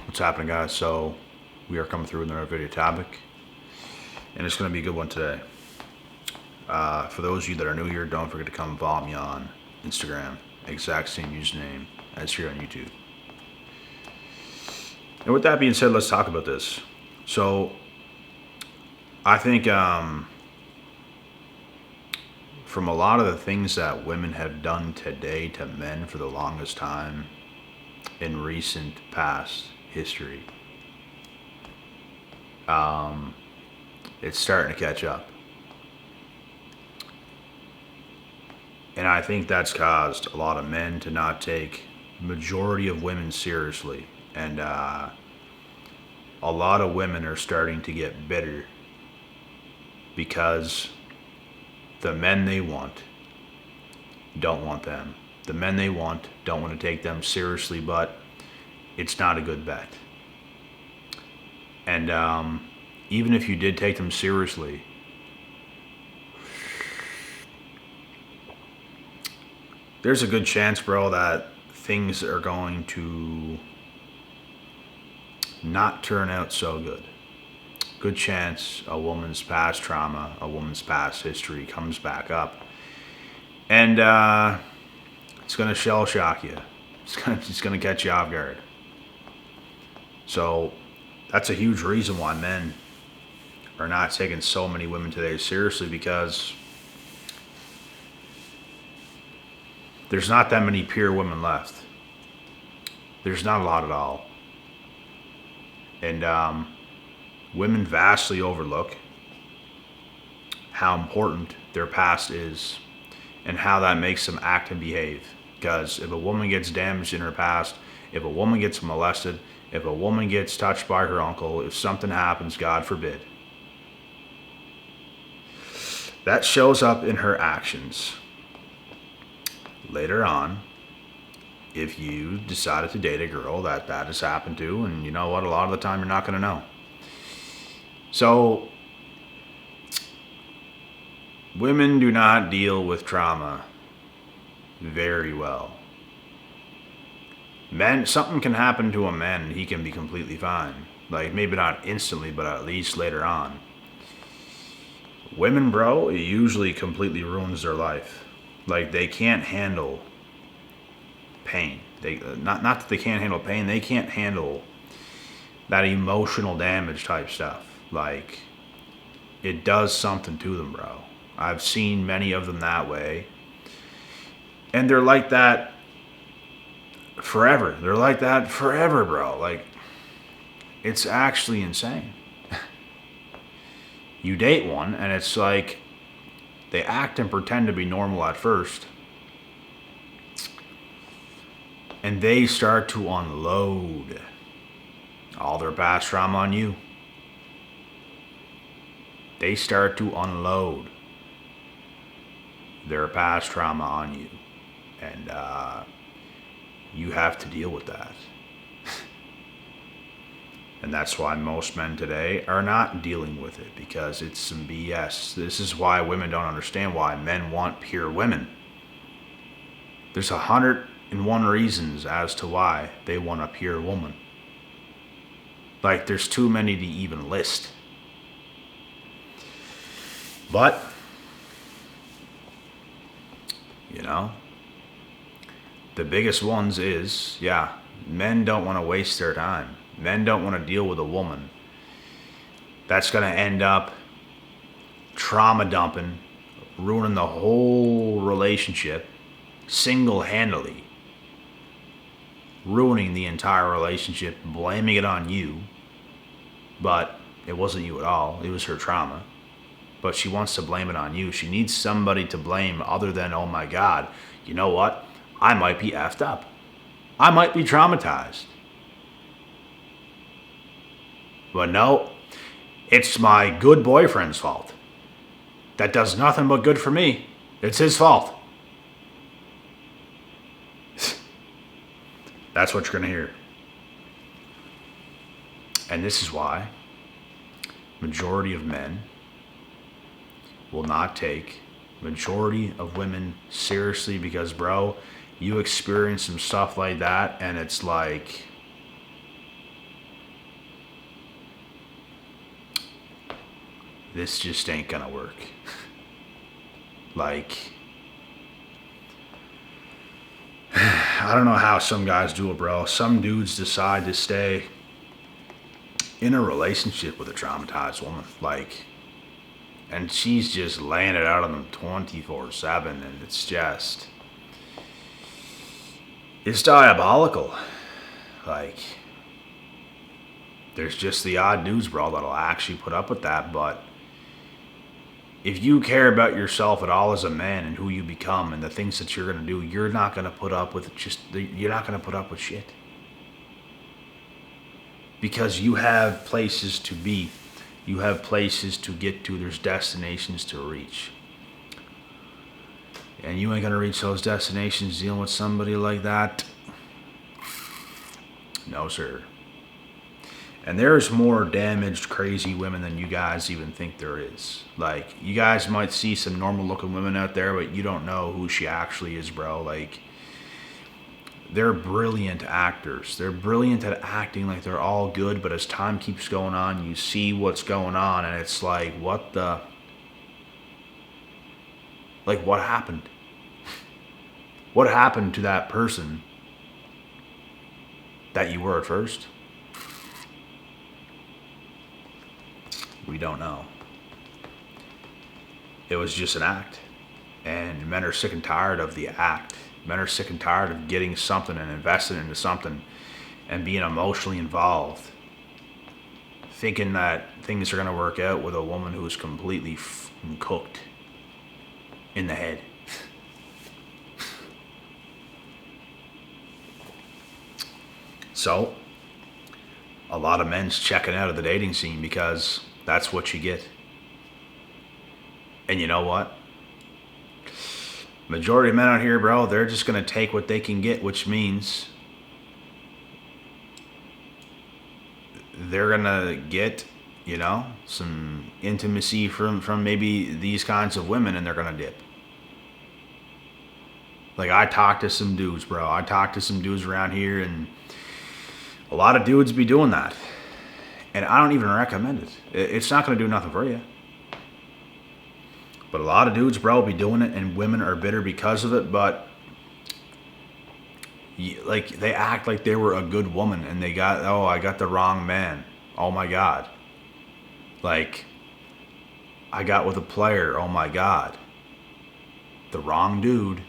What's happening, guys? So we are coming through with another video topic, and it's going to be a good one today. For those of you that are new here, don't forget to come follow me on Instagram, exact same username as here on YouTube. And with that being said, let's talk about this. So I think from a lot of the things that women have done today to men for the longest time in recent past history, it's starting to catch up. And I think that's caused a lot of men to not take majority of women seriously. And a lot of women are starting to get bitter because the men they want don't want them. The men they want don't want to take them seriously, but it's not a good bet. And even if you did take them seriously, there's a good chance, bro, that things are going to not turn out so good. Good chance a woman's past trauma, a woman's past history comes back up. And it's going to shell shock you. It's going to catch you off guard. So that's a huge reason why men are not taking so many women today seriously, because there's not that many pure women left. There's not a lot at all. And women vastly overlook how important their past is and how that makes them act and behave. Because if a woman gets damaged in her past, if a woman gets molested, if a woman gets touched by her uncle, if something happens, God forbid, that shows up in her actions. Later on, if you decided to date a girl that has happened to, and you know what, a lot of the time you're not going to know. So, women do not deal with trauma very well. Men, something can happen to a man and he can be completely fine. Like, maybe not instantly, but at least later on. Women, bro, it usually completely ruins their life. Like, they can't handle pain. They not that they can't handle pain, they can't handle that emotional damage type stuff. Like, it does something to them, bro. I've seen many of them that way. And they're like that forever. They're like that forever, bro. Like, it's actually insane. You date one, and it's like they act and pretend to be normal at first, and they start to unload all their past trauma on you. They start to unload their past trauma on you. And you have to deal with that. And that's why most men today are not dealing with it, because it's some BS. This is why women don't understand why men want pure women. There's 101 reasons as to why they want a pure woman. Like, there's too many to even list. But, you know, the biggest ones is, men don't want to waste their time. Men don't want to deal with a woman that's going to end up trauma dumping, ruining the whole relationship single-handedly, ruining the entire relationship, blaming it on you, but it wasn't you at all. It was her trauma. But she wants to blame it on you. She needs somebody to blame other than, oh my God, you know what? I might be effed up. I might be traumatized. But no, it's my good boyfriend's fault. That does nothing but good for me. It's his fault. That's what you're going to hear. And this is why majority of men will not take majority of women seriously, because, bro, you experience some stuff like that, and it's like, this just ain't gonna work. Like, I don't know how some guys do it, bro. Some dudes decide to stay in a relationship with a traumatized woman, like, and she's just laying it out on them 24/7, and it's diabolical. Like, there's just the odd dudes, bro, that'll actually put up with that. But if you care about yourself at all as a man and who you become and the things that you're gonna do, you're not gonna put up with you're not gonna put up with shit. Because you have places to be, you have places to get to, there's destinations to reach. And you ain't gonna reach those destinations dealing with somebody like that. No, sir. And there's more damaged, crazy women than you guys even think there is. Like, you guys might see some normal looking women out there, but you don't know who she actually is, bro. Like, they're brilliant actors. They're brilliant at acting like they're all good, but as time keeps going on, you see what's going on, and it's like, what the... Like, what happened? What happened to that person that you were at first? We don't know. It was just an act. And men are sick and tired of the act. Men are sick and tired of getting something and investing into something and being emotionally involved. Thinking that things are going to work out with a woman who's completely cooked in the head. So, a lot of men's checking out of the dating scene because that's what you get. And you know what? Majority of men out here, bro, they're just going to take what they can get, which means they're going to get, you know, some intimacy from maybe these kinds of women, and they're going to dip. Like, I talk to some dudes, bro. I talk to some dudes around here, and a lot of dudes be doing that. And I don't even recommend it. It's not going to do nothing for you. But a lot of dudes, bro, be doing it, and women are bitter because of it. But like, they act like they were a good woman, and I got the wrong man. Oh my God. Like, I got with a player. Oh my God. The wrong dude.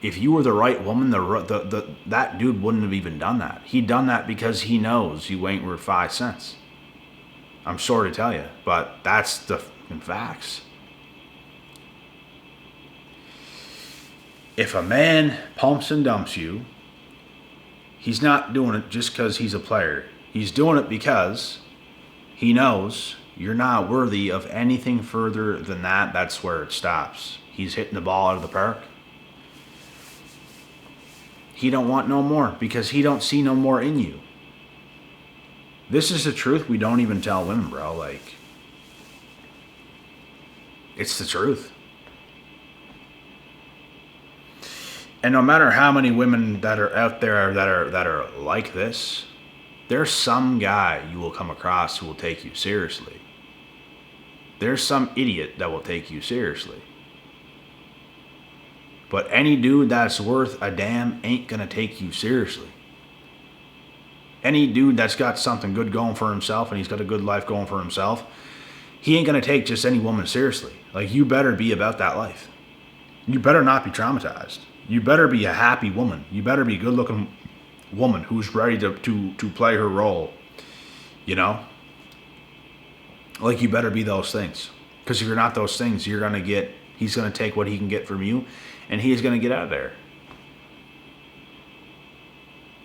If you were the right woman, that dude wouldn't have even done that. He done that because he knows you ain't worth 5 cents. I'm sorry to tell you, but that's the facts. If a man pumps and dumps you, he's not doing it just because he's a player. He's doing it because he knows you're not worthy of anything further than that. That's where it stops. He's hitting the ball out of the park. He don't want no more because he don't see no more in you. This is the truth we don't even tell women, bro. Like, it's the truth. And no matter how many women that are out there that are like this, there's some guy you will come across who will take you seriously. There's some idiot that will take you seriously. But any dude that's worth a damn ain't gonna take you seriously. Any dude that's got something good going for himself and he's got a good life going for himself, he ain't gonna take just any woman seriously. Like, you better be about that life. You better not be traumatized. You better be a happy woman. You better be a good-looking woman who's ready to play her role. You know? Like, you better be those things. Because if you're not those things, he's gonna take what he can get from you, and he's gonna get out of there.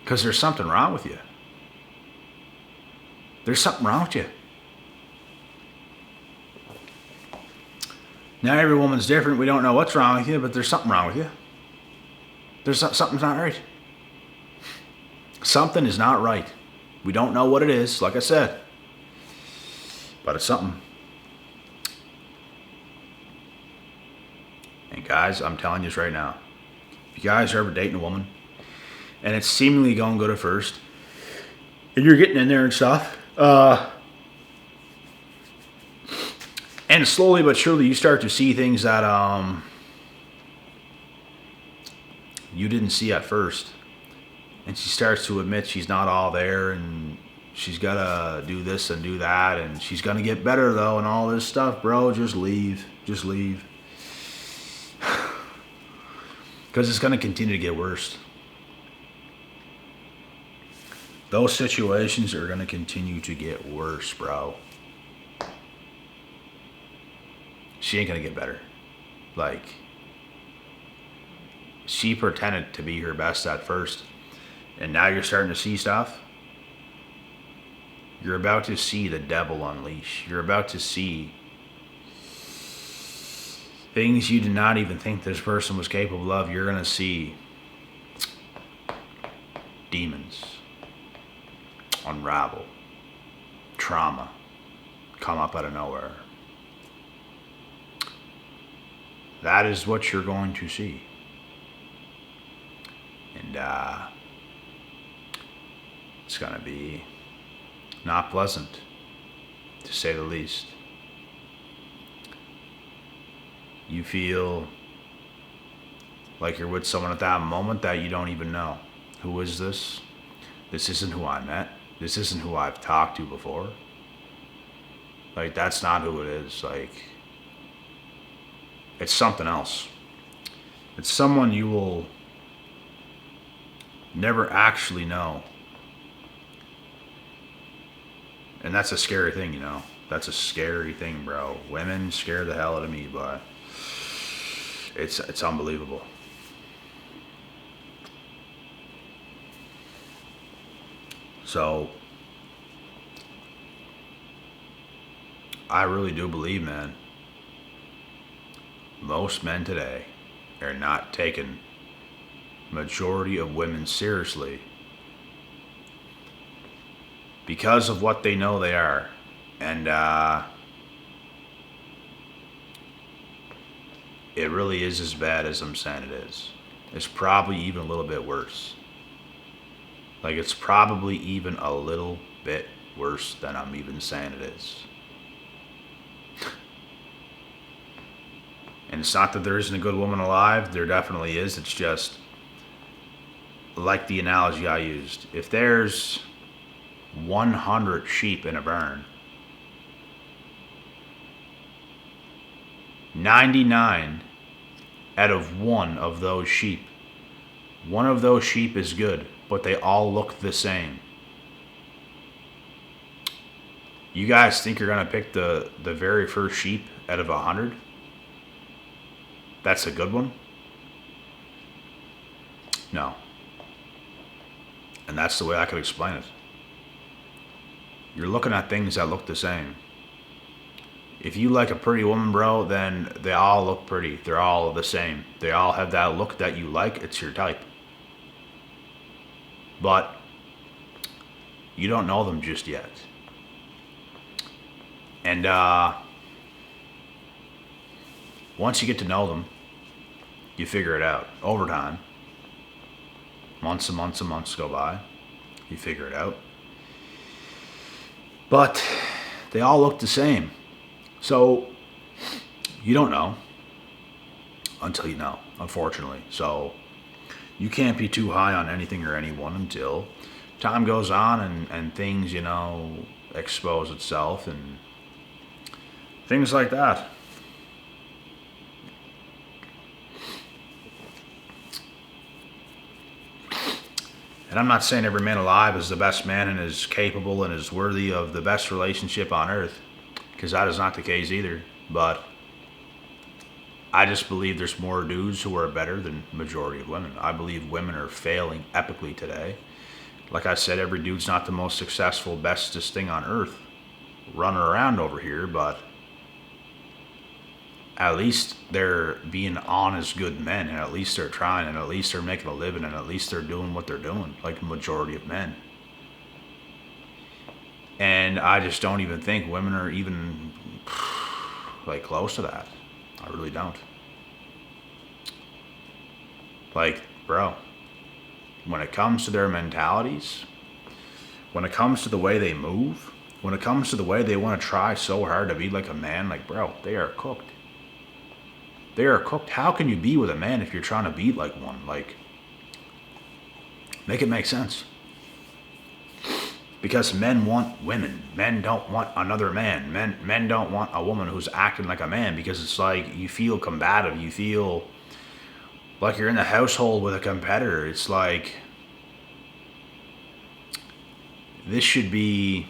Because there's something wrong with you. There's something wrong with you. Now, every woman's different. We don't know what's wrong with you, but there's something wrong with you. Something's not right. Something is not right. We don't know what it is, like I said. But it's something. And guys, I'm telling you this right now. If you guys are ever dating a woman, and it's seemingly going good at first, and you're getting in there and stuff, And slowly but surely you start to see things that you didn't see at first. And she starts to admit she's not all there, and she's got to do this and do that, and she's going to get better, though, and all this stuff. Bro, just leave. Just leave. Because it's going to continue to get worse. Those situations are going to continue to get worse, bro. She ain't going to get better. Like, she pretended to be her best at first. And now you're starting to see stuff. You're about to see the devil unleash. You're about to see things you did not even think this person was capable of. You're going to see demons unravel. Trauma come up out of nowhere. That is what you're going to see. And it's going to be not pleasant, to say the least. You feel like you're with someone at that moment that you don't even know. Who is this? This isn't who I met. This isn't who I've talked to before. Like, that's not who it is. Like, it's something else. It's someone you will never actually know. And that's a scary thing, you know. That's a scary thing, bro. Women scare the hell out of me, but it's unbelievable. So I really do believe, man, most men today are not taking majority of women seriously because of what they know they are. And it really is as bad as I'm saying it is. It's probably even a little bit worse. Like, it's probably even a little bit worse than I'm even saying it is. And it's not that there isn't a good woman alive. There definitely is. It's just like the analogy I used. If there's 100 sheep in a barn, 99 out of one of those sheep is good, but they all look the same. You guys think you're going to pick the very first sheep out of 100? That's a good one? No. And that's the way I could explain it. You're looking at things that look the same. If you like a pretty woman, bro, then they all look pretty. They're all the same. They all have that look that you like. It's your type. But you don't know them just yet. And once you get to know them, you figure it out over time. Months and months and months go by. You figure it out. But they all look the same. So you don't know until you know, unfortunately. So you can't be too high on anything or anyone until time goes on and things, you know, expose itself and things like that. And I'm not saying every man alive is the best man and is capable and is worthy of the best relationship on earth, because that is not the case either. But I just believe there's more dudes who are better than majority of women. I believe women are failing epically today. Like I said, every dude's not the most successful, bestest thing on earth running around over here, but at least they're being honest, good men, and at least they're trying, and at least they're making a living, and at least they're doing what they're doing, like the majority of men. And I just don't even think women are even like close to that. I really don't. Like, bro, when it comes to their mentalities, when it comes to the way they move, when it comes to the way they want to try so hard to be like a man, like, bro, they are cooked. They are cooked. How can you be with a man if you're trying to be like one? Like, make it make sense. Because men want women. Men don't want another man. Men don't want a woman who's acting like a man, because it's like you feel combative. You feel like you're in the household with a competitor. It's like this should be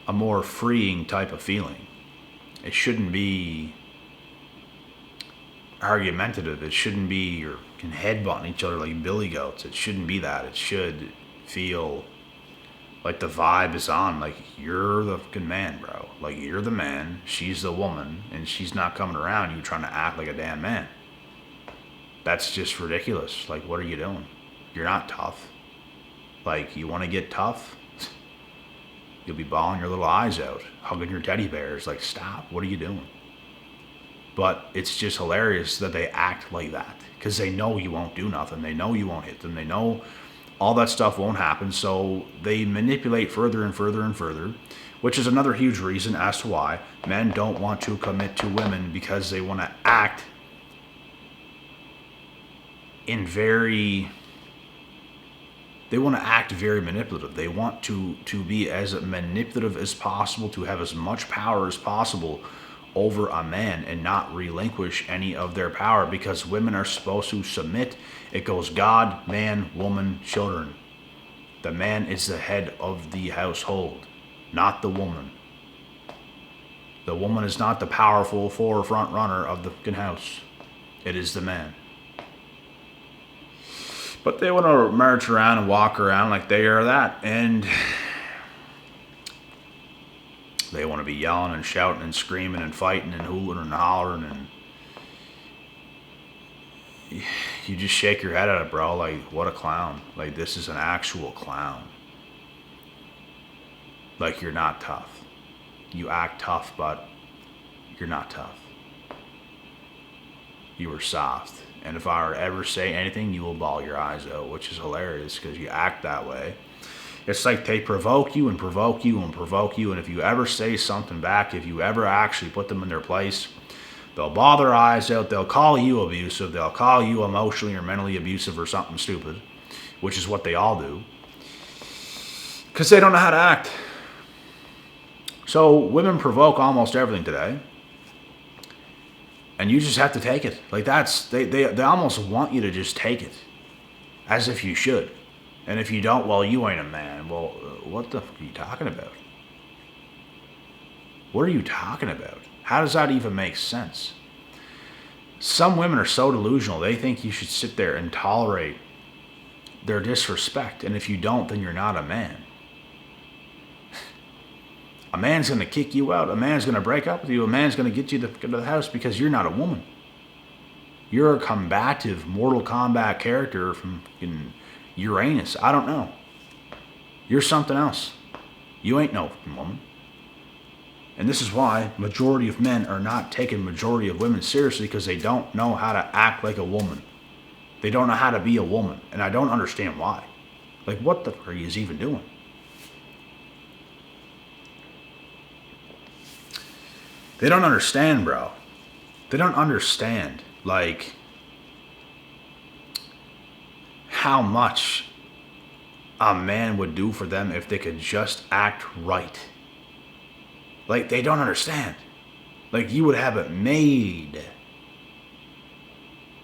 a more freeing type of feeling. It shouldn't be argumentative. It shouldn't be you're headbutting each other like billy goats. It shouldn't be that. It should feel like the vibe is on. Like, you're the fucking man, bro. Like, you're the man, she's the woman, and she's not coming around you trying to act like a damn man. That's just ridiculous. Like, what are you doing? You're not tough. Like, you want to get tough? You'll be bawling your little eyes out, hugging your teddy bears. Like, stop. What are you doing? But it's just hilarious that they act like that, because they know you won't do nothing. They know you won't hit them. They know all that stuff won't happen. So they manipulate further and further and further, which is another huge reason as to why men don't want to commit to women, because they want to act very manipulative. They want to be as manipulative as possible, to have as much power as possible over a man and not relinquish any of their power, because women are supposed to submit. It goes God, man, woman, children. The man is the head of the household, not the woman. The woman is not the powerful forefront runner of the fucking house. It is the man. But they want to march around and walk around like they are that. And they want to be yelling and shouting and screaming and fighting and hooting and hollering. And you just shake your head at it, bro. Like, what a clown. Like, this is an actual clown. Like, you're not tough. You act tough, but you're not tough. You were soft. And if I were to ever say anything, you will bawl your eyes out, which is hilarious because you act that way. It's like they provoke you and provoke you and provoke you, and if you ever say something back, if you ever actually put them in their place, they'll bawl their eyes out, they'll call you abusive, they'll call you emotionally or mentally abusive or something stupid, which is what they all do, because they don't know how to act. So women provoke almost everything today, and you just have to take it. Like, that's, they almost want you to just take it, as if you should. And if you don't, well, you ain't a man. Well, what the fuck are you talking about? What are you talking about? How does that even make sense? Some women are so delusional, they think you should sit there and tolerate their disrespect. And if you don't, then you're not a man. A man's going to kick you out. A man's going to break up with you. A man's going to get you to the house because you're not a woman. You're a combative Mortal Kombat character from Uranus. I don't know. You're something else. You ain't no woman. And this is why majority of men are not taking majority of women seriously, because they don't know how to act like a woman. They don't know how to be a woman. And I don't understand why. Like, what the fuck are you even doing? They don't understand, bro. They don't understand, like, how much a man would do for them if they could just act right. Like, they don't understand. Like, you would have it made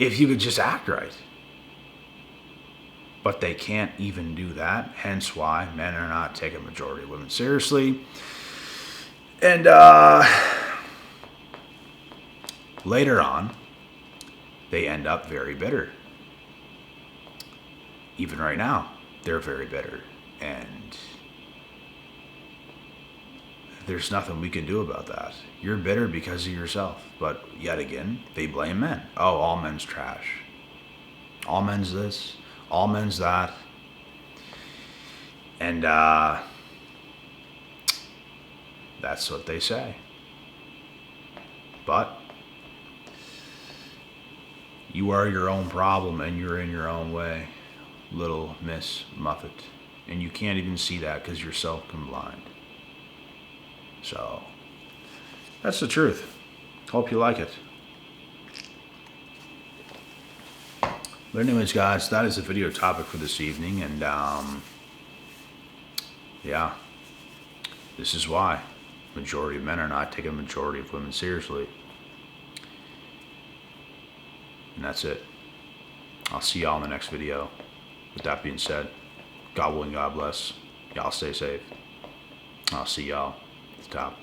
if you could just act right. But they can't even do that, hence why men are not taking majority of women seriously. And later on, they end up very bitter. Even right now, they're very bitter. And there's nothing we can do about that. You're bitter because of yourself. But yet again, they blame men. Oh, all men's trash. All men's this. All men's that. And that's what they say. But you are your own problem and you're in your own way, little Miss Muffet. And you can't even see that because you're self-blind. So, that's the truth. Hope you like it. But anyways, guys, that is the video topic for this evening. And, yeah, this is why majority of men are not taking the majority of women seriously. And that's it. I'll see y'all in the next video. With that being said, God willing, God bless. Y'all stay safe. I'll see y'all at the top.